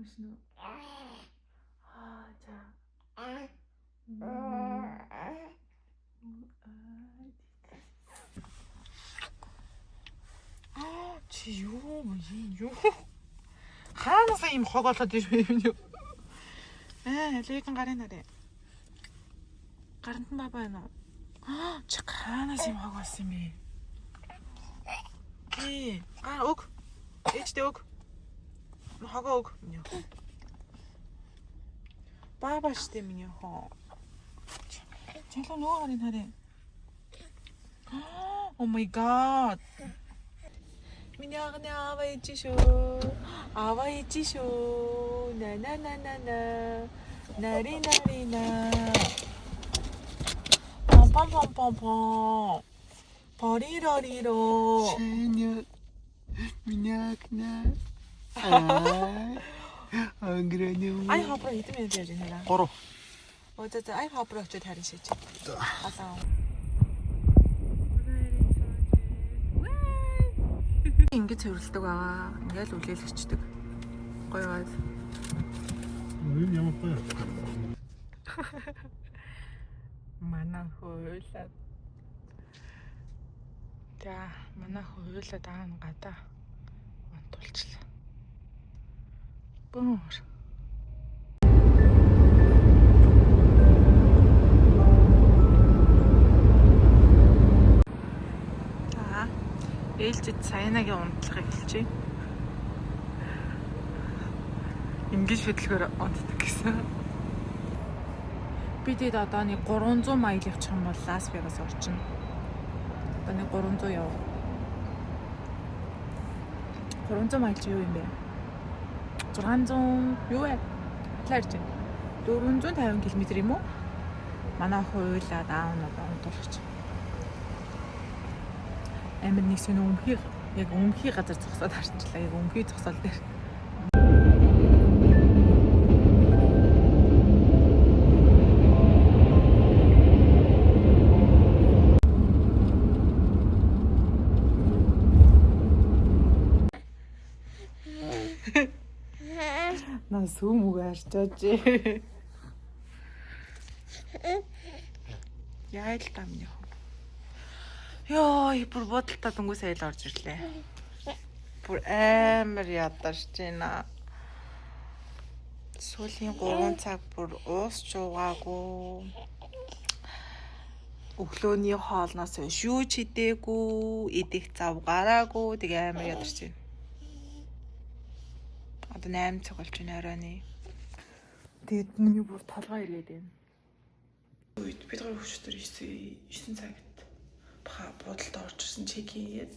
신어. 자. Чи юу юу хаанаас юм хоголоод ирвэ юу? Лигэн гарын нарэ. Гарант нь бабаа байна уу? Чи хаанаас юм хоголсон юм бэ? Гар өг. Ээжтэй өг. Хогоо өг. Бабаа штэ миний хоо. Чанга нөгөө гарын хараа. Oh my god. Миний агны аваа ичи шүү. Аваа ичи шүү. На. Нари. Пам. Парирориро. Женя, меня окна. Ангреню. Ай хапра хитмээ яаж нэраа. 3. За ай хапра очиж харин шийч. Асаа. Ингээд цэвэрлдэг байгаа. Ингээл үлээлгчдэг. Гоё байд. Энэ ямар гоё. Манай хойлоо. За, манай хойлоо даана гадаа онтулчлаа. Бөөр. Ээлжид Саянагийн унтлагыг хэлчихье. Ингэж хөдөлгөөр унтдаг гэсэн. Бидэд одоо нэг 300 майл явчих юм бол Лас Вегас орчино. Одоо нэг 300 яв. 300 майл чи юу юм бэ? 600 юу вэ? Талаарч байна. 450 км юм уу? Манай хуйлаа даун унтуулгач. Амир нэг сүн яг өмхий газар зогсоод харчлаа. Яг өмхий зогсоол дээр. На сүм үг арчаач. Яа л та миний. Ёо, бүр бодолтой дөнгөс айл орж ирлээ. Бүр амар ядарч байна. Сүүлийн 3 цаг бүр уусч уугаагүй. Өглөөний хоолноос шүү чидээгүй, идэх зав гараагүй, тэгээ амар ядарч байна. Одоо 8 цаг болж байна оройны. Тэгээд миний бүр толгой ирээд байна. Үед бид гэр хүчтэр 9 цагт буудалд орж ирсэн чек хийгээд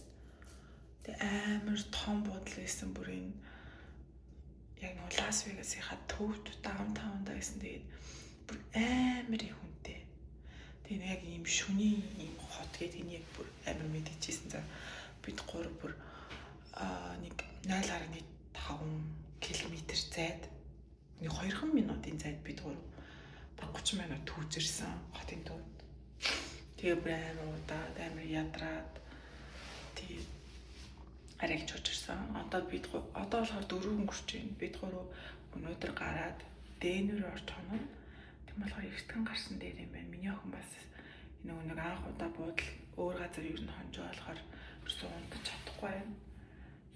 тэг амар том буудал байсан бүр энэ яг нэг Лас Вегасын төвд даунтаунд байсан. Тэгээд бүр амар их хүнтэй. Тэгээд яг ийм шөнийн ийм хот гэдэг энэ яг бүр амар мэдчихсэн. За бид гур бүр нэг 0.5 км зайд нэг 2 минутын зайд бид гур 30 минут түүзэрсэн хотын төвд. Тэгээ бүр амар удаад амар ядраад тэгээ арайч очирсан. Одоо болохоор 4 өнгөрч байна. Бид гурав өнөөдөр гараад Дэнвер орж хоноо. Тэг болохоор эртхэн гарсан дээр юм байна. Миний охин бас нэг анх удаа буудал өөр газар юу н хонжоо болохоор ерөөсөө унтаж чадахгүй байна.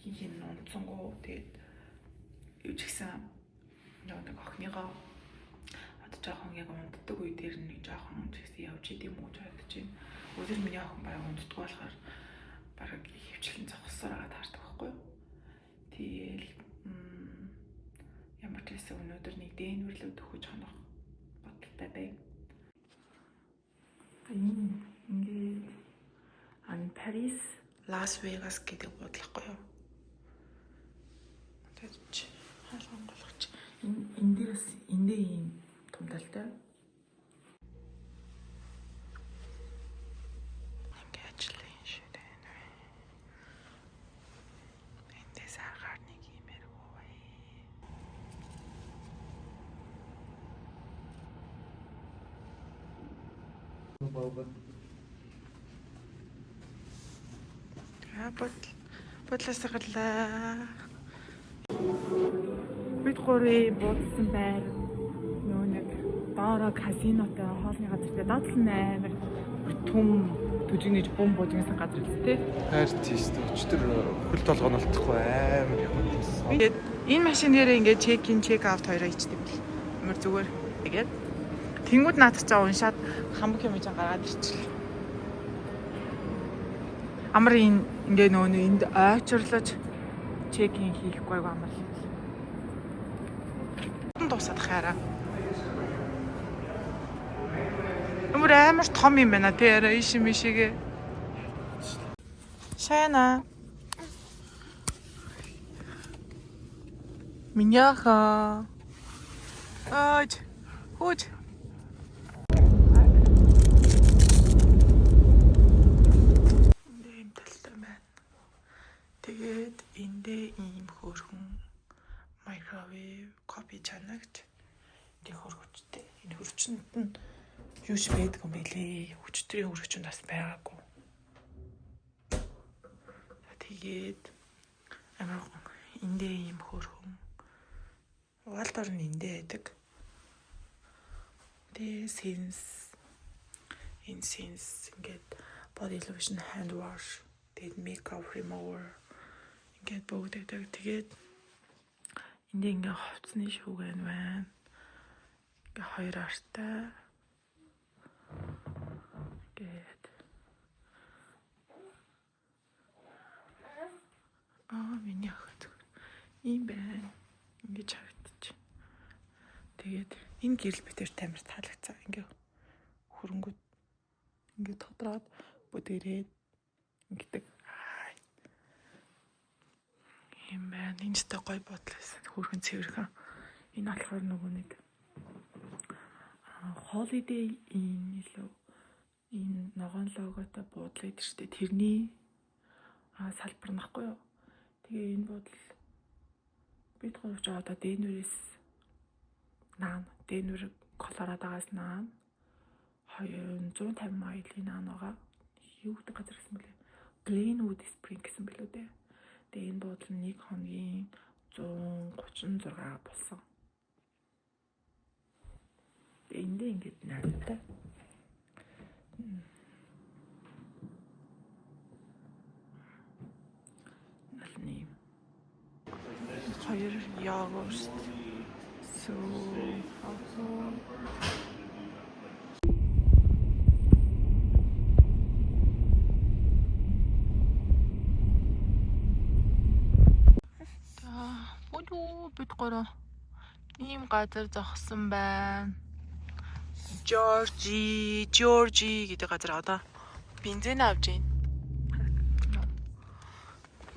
Хин унтсангүй. Тэгээд юу ч гэсэн нэг охиныгоо одоо жоохон яг унтдаг үе дээр нэг жоохон ч гэсэн явж идэм үү гэж бодож байна. Өдөр миний охин баг унтдаг болохоор баг хөвчлэн зогссоор байгаа таардаг байхгүй юу. Тэгэл ямар ч байсан өнөөдөр нэг Дэнвер рүү төхөж хонох бодолтой байна. Ингээд Парис, Лас Вегас гэдэг бодлохгүй юу. Тэгэж хаалган болгоч. Энэ дээрээс эндээ ийм томдолтой. Ингээд ажлын ширэн. Эндээс харахаар нэг иймэрхүү бай. Бодлоос гарлаа. Бид 3 буудсан байр нөө нэг доороо казинотой хоолны газар дээр доотлол амар түм түжигнэж бум бужигнасан газар л тээ. Хайр тийш өчтөр хөл толгой нь олдохгүй амар явсан. Тэгээд энэ машин дээрээ ингээд чек ин чек аут хоёроо хийдэг юм бэл. Амар зүгээр. Тэгээд тэнгууд наадах цаа уншаад хамаг юм жаа гаргаад ирчихлээ. Амар ингээ нөө энд ойчрлож чек ин хийхгүй айгу амар л. Дуусаад хайраа. Ямар амар том юм байна тий арай иш мишигээ. Шайна. Миняха. Аач. Хууч. Энд талтай байна. Тэгээд эндээ ийм хөөрхөн microwave coffee чанагт тэг хөргөчтэй. Энэ хөрчөнд нь юу ч байдаг юм бэлээ. Хүчтрийн хөргөчөнд бас байгаагүй. Тэгээд амар эндээ ийм хөрхөн Валдор нь эндээ байдаг. Тэгээд since ингээд body lotion, hand wash, тэгээд makeup remover ингээд бүгдээ тэгээд эндээ ингээ хувцсны шүүгэн байна. Ингээ хоёр артай. Гэт. Миний ах. Ийм байна. Ингээ харагдчих. Тэгээд энэ гэрэл битэр тамир таалагдсан. Ингээ хөрөнгөд ингээ тодроод бүдэрээд ингэдэг. Ийм байна. Энэ ч та гоё бодлоос хөргөн цэвэрхэн. Энэ болохоор нөгөө нэг holiday inn илүү энэ ногоон логотой буудлаа идэж штэ тэрний салбар нахгүй юу. Тэгээ энэ буудал бид гурвч одоо Денверээс наан Денвер Колорадогоос наан 150 милийн наан байгаа. Юу гэдэг газар гэсэн бэлээ. Glenwood Spring гэсэн бэлээ дээ. Тэгээ энэ буудал нь 1 хоногийн 136 болсон. Тэгээ эндээ ингэж найртай. Налны хоёр йогурт бид гурав ийм газар зогссон байна. Georgie гэдэг газар одоо бензин авж байна.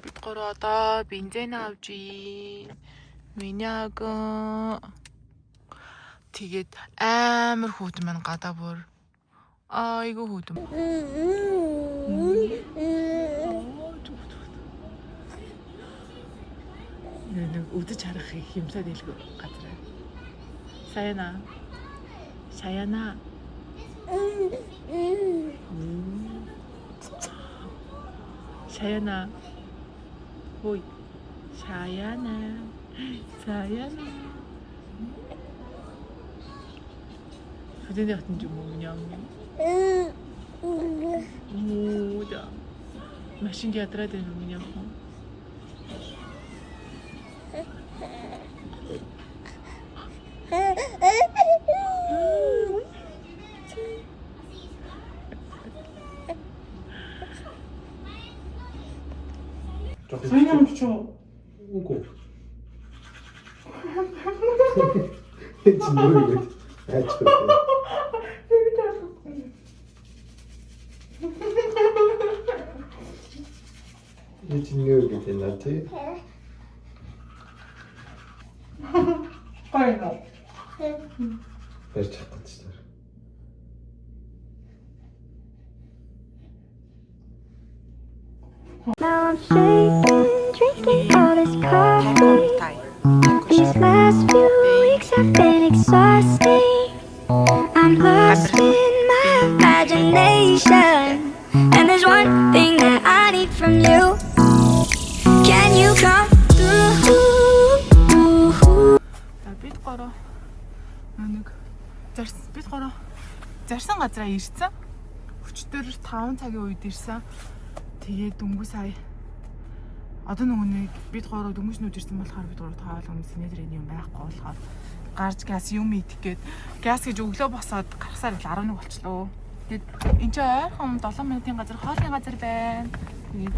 Бид гурав одоо бензин авж байна. Миний ага. Тэгээд амар хүүтэн маань гадаа бүр. Айгу хүүтэн. Нэг үдэж харах хэмсаад илгүү газар. Саяна. Шаяна. Хой. Шаяна. Хэдэн ятан юм уу? Муда. Машин ятраад байна уу яах вэ? Саням ч үгүй. Эцэг юу вэ? Ачаа. Эцэг юу гэдэг нь тий? Гайна. Барьж чадчихсан. Now I'm shaking, drinking all this coffee. These last few weeks have been exhausting. I'm lost in my imagination, and there's one thing that I need from you. Can you come through? бид гурав зарсан газараа ирсэн. Өчтөр 5 цагийн үед ирсэн. Тэгээд дөнгөж сая одоо нэг бид гурав дөнгөжнүүд ирсэн болохоор бид гурав тоолон синэдрийн юм байхгүй болохоор гарч газ юм идэх гээд газ гэж өглөө босоод гарахсаар л 11 болчлоо. Тэгээд энэ чинь ойрхон 7 минутын газар хоолны газар байна. Тэгээд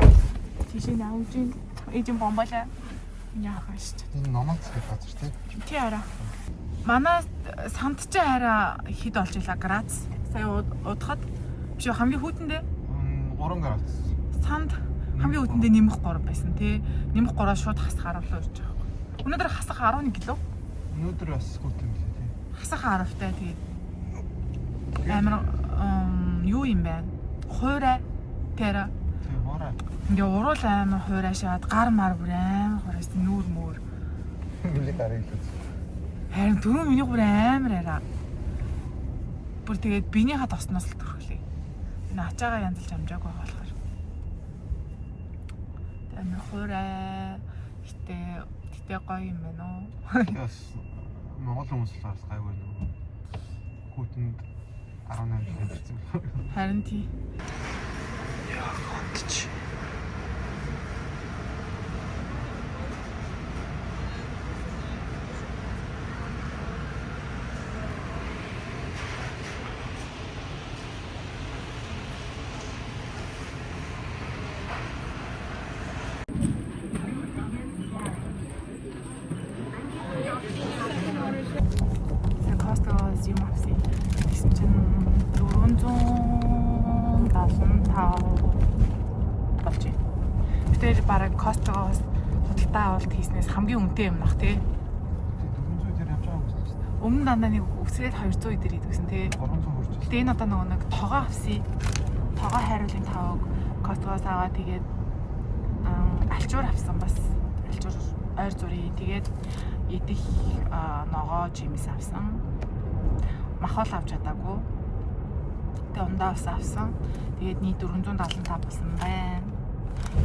тийшээ наавжин эжин бомбола яахаа шүү. Энэ номоц гэх газар тийм. Тий араа. Манай санд чи хараа хэд болж илаа градус. Сая удахад биш хамгийн хүүтэндээ 3 градус. Санд хамгийн хүүтэндээ нэмэх 3 байсан тий. Нэмэх 3-аас шууд хасах 10 руу ирж байгаа. Өнөөдөр хасах 11 кг. Өнөөдөр бас хүүтэн билээ тий. Хасах 10-тай тэгээд амар юу юм бэ? Хуурай тэра. Тий хуурай. Ингээ уруул амар хуурай шаад гар мар бүр амар хуурайс нүүр мөр. Билээ гарыг л. Харин түрүү миний бүр амар араа. Бүр тэгээд биенийхээ тосноос л төрхлээ. Энэ ачаагаа янзалж амжаагүй байгаа болохоор. Тэгээд хуурай гэтээ гоё юм байна уу? Яс Монгол хүмүүс л бас гайгүй нэг. Хүүтэнд 18 жил ирсэн. Харин тий. Яа хонч. Костос юм авсан. Гэсэн чинь 475 болж байна. Тэр бараг Костогоос худалдаа авалт хийснээс хамгийн үнэтэй юм нах тий. 400 дээр явж байгаа юм шүү дээ. Өмнө дандаа нэг үсрээд 200 дээр идвэсэн тий. 300 хүрч байна. Тэгээ энэ одоо нэг тоогоо авсан. Тоогоо хайруулын тавг Костогоос аваа тэгээд алчуур авсан бас. Алчуур ойр зургийн тэгээд идэх ногоо жимс авсан. Махал авч чадаагүй. Тэгээ ундаа авсан. Тэгээд нийт 475 болсон байна.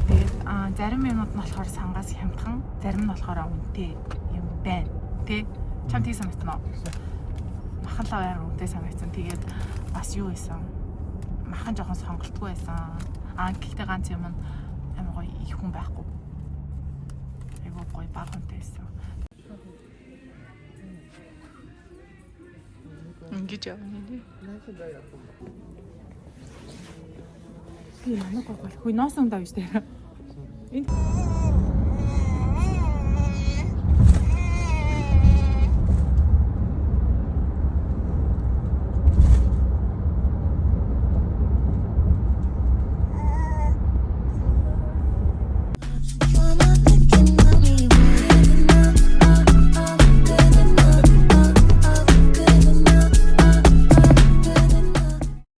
Тэгээд зарим юмуд нь болохоор сангаас хямдхан, зарим нь болохоор үнэтэй юм байна. Тэ? Чам тий санагдсан уу? Махан л амар үнэтэй санагдсан. Тэгээд бас юу байсан? Махан жоохон сонголтгүй байсан. Гэхдээ ганц юм нь амар гоё их хүн байхгүй. Айгуу гоё баг хүнтэй байсан. Ингэж явна нэ. Би ямар гоо хүй ноос ундаа биш дээр. Энэ